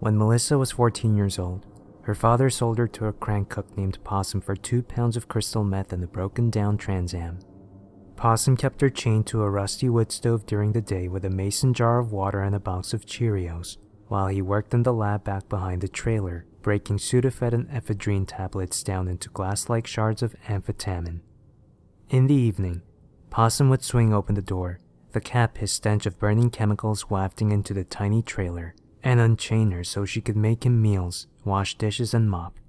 When Melissa was 14 years old, her father sold her to a crank cook named Possum for 2 pounds of crystal meth and a broken-down Trans Am. Possum kept her chained to a rusty wood stove during the day with a mason jar of water and a box of Cheerios, while he worked in the lab back behind the trailer, breaking Sudafed and ephedrine tablets down into glass-like shards of amphetamine. In the evening, Possum would swing open the door, the cat-piss stench of burning chemicals wafting into the tiny trailer, and unchain her so she could make him meals, wash dishes, and mop.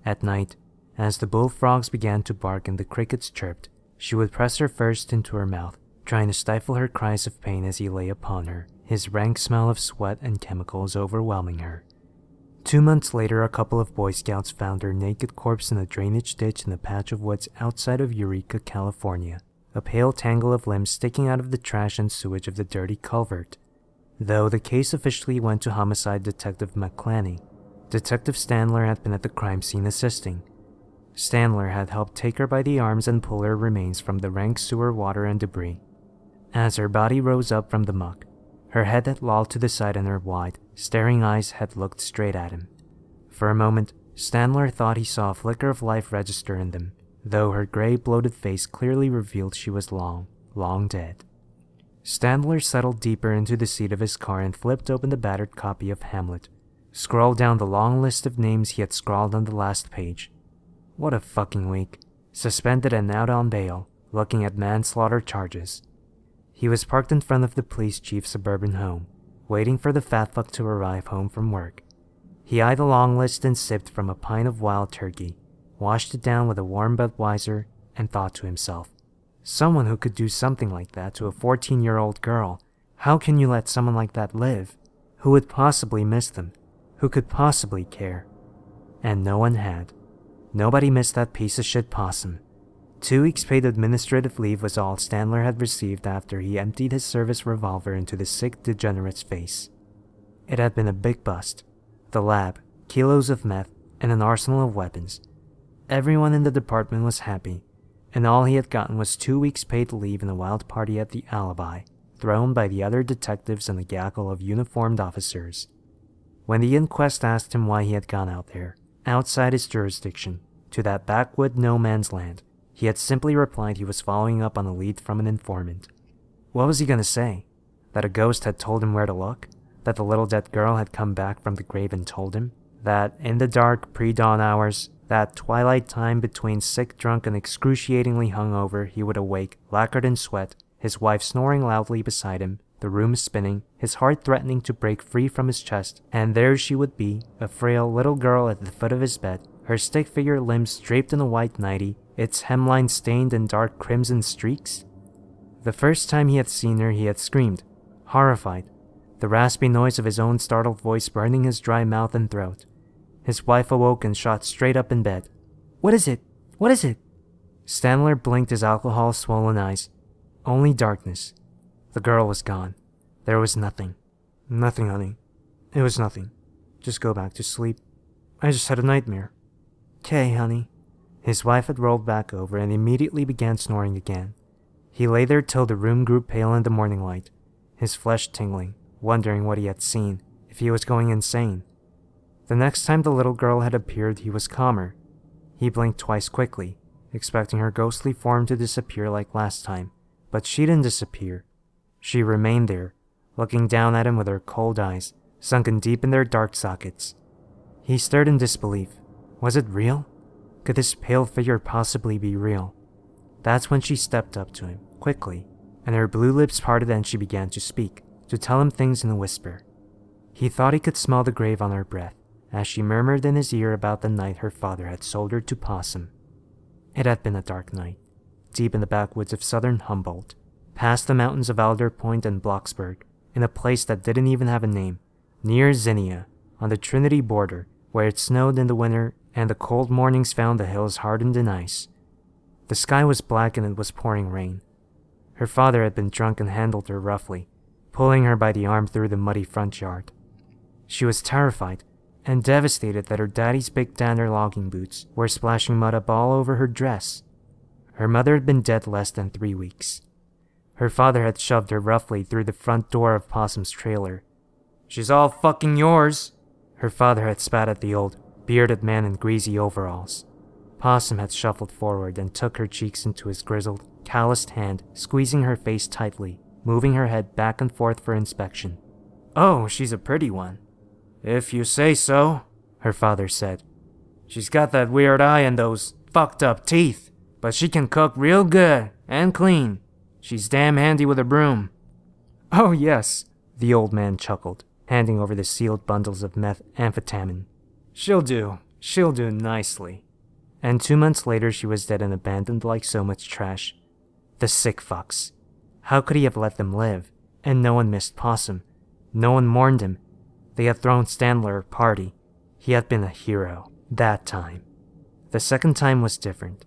At night, as the bullfrogs began to bark and the crickets chirped, she would press her fist into her mouth, trying to stifle her cries of pain as he lay upon her, his rank smell of sweat and chemicals overwhelming her. 2 months later, a couple of Boy Scouts found her naked corpse in a drainage ditch in a patch of woods outside of Eureka, California, a pale tangle of limbs sticking out of the trash and sewage of the dirty culvert. Though the case officially went to Homicide Detective McClaney, Detective Standler had been at the crime scene assisting. Standler had helped take her by the arms and pull her remains from the rank sewer water and debris. As her body rose up from the muck, her head had lolled to the side and her wide, staring eyes had looked straight at him. For a moment, Standler thought he saw a flicker of life register in them, though her gray, bloated face clearly revealed she was long, long dead. Standler settled deeper into the seat of his car and flipped open the battered copy of Hamlet, scrolled down the long list of names he had scrawled on the last page. What a fucking week. Suspended and out on bail, looking at manslaughter charges. He was parked in front of the police chief's suburban home, waiting for the fat fuck to arrive home from work. He eyed the long list and sipped from a pint of wild turkey, washed it down with a warm Budweiser, and thought to himself, someone who could do something like that to a 14-year-old girl, how can you let someone like that live? Who would possibly miss them? Who could possibly care? And no one had. Nobody missed that piece of shit Possum. 2 weeks paid administrative leave was all Standler had received after he emptied his service revolver into the sick degenerate's face. It had been a big bust. The lab, kilos of meth, and an arsenal of weapons. Everyone in the department was happy, and all he had gotten was 2 weeks paid leave and a wild party at the Alibi, thrown by the other detectives and a gaggle of uniformed officers. When the inquest asked him why he had gone out there, outside his jurisdiction, to that backwood no man's land, he had simply replied he was following up on a lead from an informant. What was he going to say? That a ghost had told him where to look? That the little dead girl had come back from the grave and told him? That in the dark pre-dawn hours, that twilight time between sick, drunk, and excruciatingly hungover, he would awake, lacquered in sweat, his wife snoring loudly beside him, the room spinning, his heart threatening to break free from his chest, and there she would be, a frail little girl at the foot of his bed, her stick-figure limbs draped in a white nightie, its hemline stained in dark crimson streaks? The first time he had seen her, he had screamed, horrified, the raspy noise of his own startled voice burning his dry mouth and throat. His wife awoke and shot straight up in bed. What is it? What is it? Standler blinked his alcohol-swollen eyes. Only darkness. The girl was gone. There was nothing. Nothing, honey. It was nothing. Just go back to sleep. I just had a nightmare. 'Kay, honey. His wife had rolled back over and immediately began snoring again. He lay there till the room grew pale in the morning light, his flesh tingling, wondering what he had seen, if he was going insane. The next time the little girl had appeared, he was calmer. He blinked twice quickly, expecting her ghostly form to disappear like last time, but she didn't disappear. She remained there, looking down at him with her cold eyes, sunken deep in their dark sockets. He stared in disbelief. Was it real? Could this pale figure possibly be real? That's when she stepped up to him, quickly, and her blue lips parted and she began to speak, to tell him things in a whisper. He thought he could smell the grave on her breath, as she murmured in his ear about the night her father had sold her to Possum. It had been a dark night, deep in the backwoods of southern Humboldt, past the mountains of Alder Point and Blocksburg, in a place that didn't even have a name, near Zinnia, on the Trinity border, where it snowed in the winter and the cold mornings found the hills hardened in ice. The sky was black and it was pouring rain. Her father had been drunk and handled her roughly, pulling her by the arm through the muddy front yard. She was terrified and devastated that her daddy's big Danner logging boots were splashing mud up all over her dress. Her mother had been dead less than 3 weeks. Her father had shoved her roughly through the front door of Possum's trailer. "She's all fucking yours," Her father had spat at the old, bearded man in greasy overalls. Possum had shuffled forward and took her cheeks into his grizzled, calloused hand, squeezing her face tightly, moving her head back and forth for inspection. "Oh, she's a pretty one." "If you say so," her father said. "She's got that weird eye and those fucked up teeth, but she can cook real good and clean. She's damn handy with a broom." "Oh, yes," the old man chuckled, handing over the sealed bundles of methamphetamine. She'll do nicely." And 2 months later she was dead and abandoned like so much trash. The sick fucks. How could he have let them live? And no one missed Possum. No one mourned him. They had thrown Standler a party. He had been a hero, that time. The second time was different.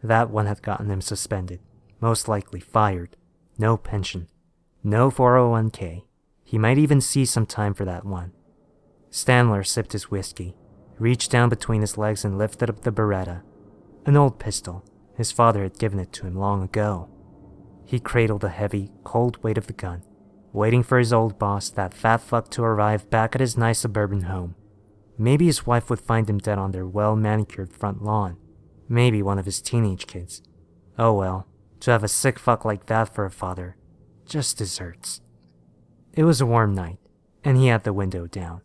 That one had gotten him suspended, most likely fired. No pension. No 401k. He might even see some time for that one. Standler sipped his whiskey, reached down between his legs and lifted up the Beretta. An old pistol. His father had given it to him long ago. He cradled the heavy, cold weight of the gun, waiting for his old boss, that fat fuck, to arrive back at his nice suburban home. Maybe his wife would find him dead on their well-manicured front lawn. Maybe one of his teenage kids. Oh well, to have a sick fuck like that for a father. Just desserts. It was a warm night, and he had the window down,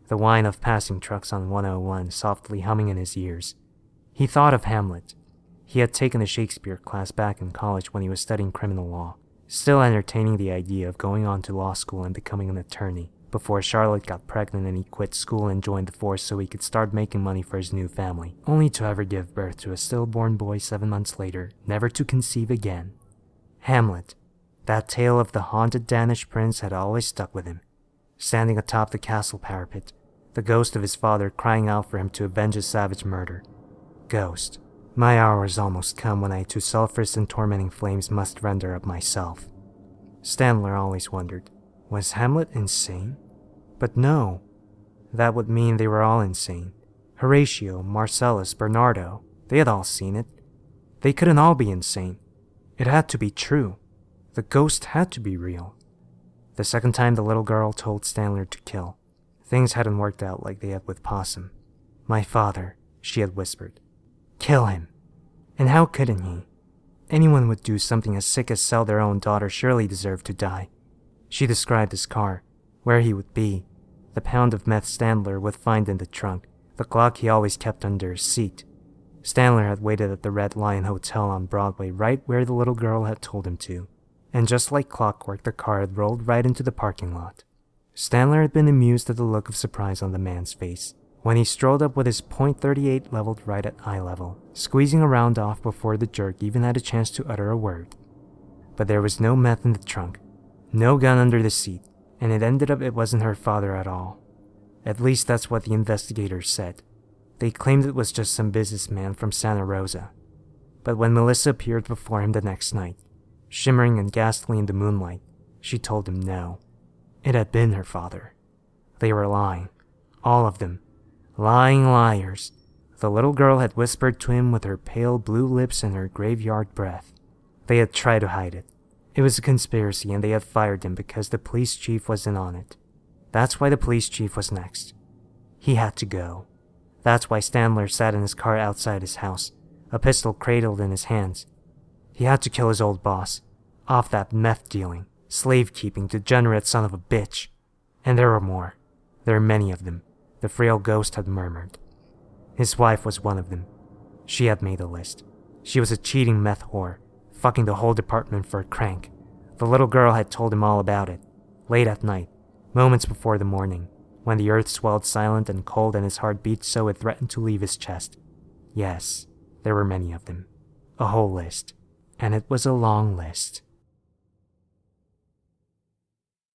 the whine of passing trucks on 101 softly humming in his ears. He thought of Hamlet. He had taken a Shakespeare class back in college when he was studying criminal law, still entertaining the idea of going on to law school and becoming an attorney, before Charlotte got pregnant and he quit school and joined the force so he could start making money for his new family, only to ever give birth to a stillborn boy 7 months later, never to conceive again. Hamlet. That tale of the haunted Danish prince had always stuck with him. Standing atop the castle parapet, the ghost of his father crying out for him to avenge his savage murder. Ghost. My hour has almost come when I to sulphurous and tormenting flames must render up myself. Standler always wondered, was Hamlet insane? But no. That would mean they were all insane. Horatio, Marcellus, Bernardo, they had all seen it. They couldn't all be insane. It had to be true. The ghost had to be real. The second time the little girl told Standler to kill, things hadn't worked out like they had with Possum. My father, she had whispered. Kill him. And how couldn't he? Anyone would do something as sick as sell their own daughter surely deserved to die. She described his car, where he would be, the pound of meth Standler would find in the trunk, the Glock he always kept under his seat. Standler had waited at the Red Lion Hotel on Broadway right where the little girl had told him to, and just like clockwork the car had rolled right into the parking lot. Standler had been amused at the look of surprise on the man's face when he strolled up with his .38 leveled right at eye level, squeezing a round off before the jerk even had a chance to utter a word. But there was no meth in the trunk, no gun under the seat, and it ended up it wasn't her father at all. At least that's what the investigators said. They claimed it was just some businessman from Santa Rosa. But when Melissa appeared before him the next night, shimmering and ghastly in the moonlight, she told him no. It had been her father. They were lying. All of them. Lying liars. The little girl had whispered to him with her pale blue lips and her graveyard breath. They had tried to hide it. It was a conspiracy and they had fired him because the police chief was in on it. That's why the police chief was next. He had to go. That's why Standler sat in his car outside his house, a pistol cradled in his hands. He had to kill his old boss, off that meth-dealing, slave-keeping, degenerate son of a bitch. And there were more. There were many of them, the frail ghost had murmured. His wife was one of them. She had made a list. She was a cheating meth whore, fucking the whole department for a crank. The little girl had told him all about it, late at night, moments before the morning, when the earth swelled silent and cold and his heart beat so it threatened to leave his chest. Yes, there were many of them. A whole list. And it was a long list.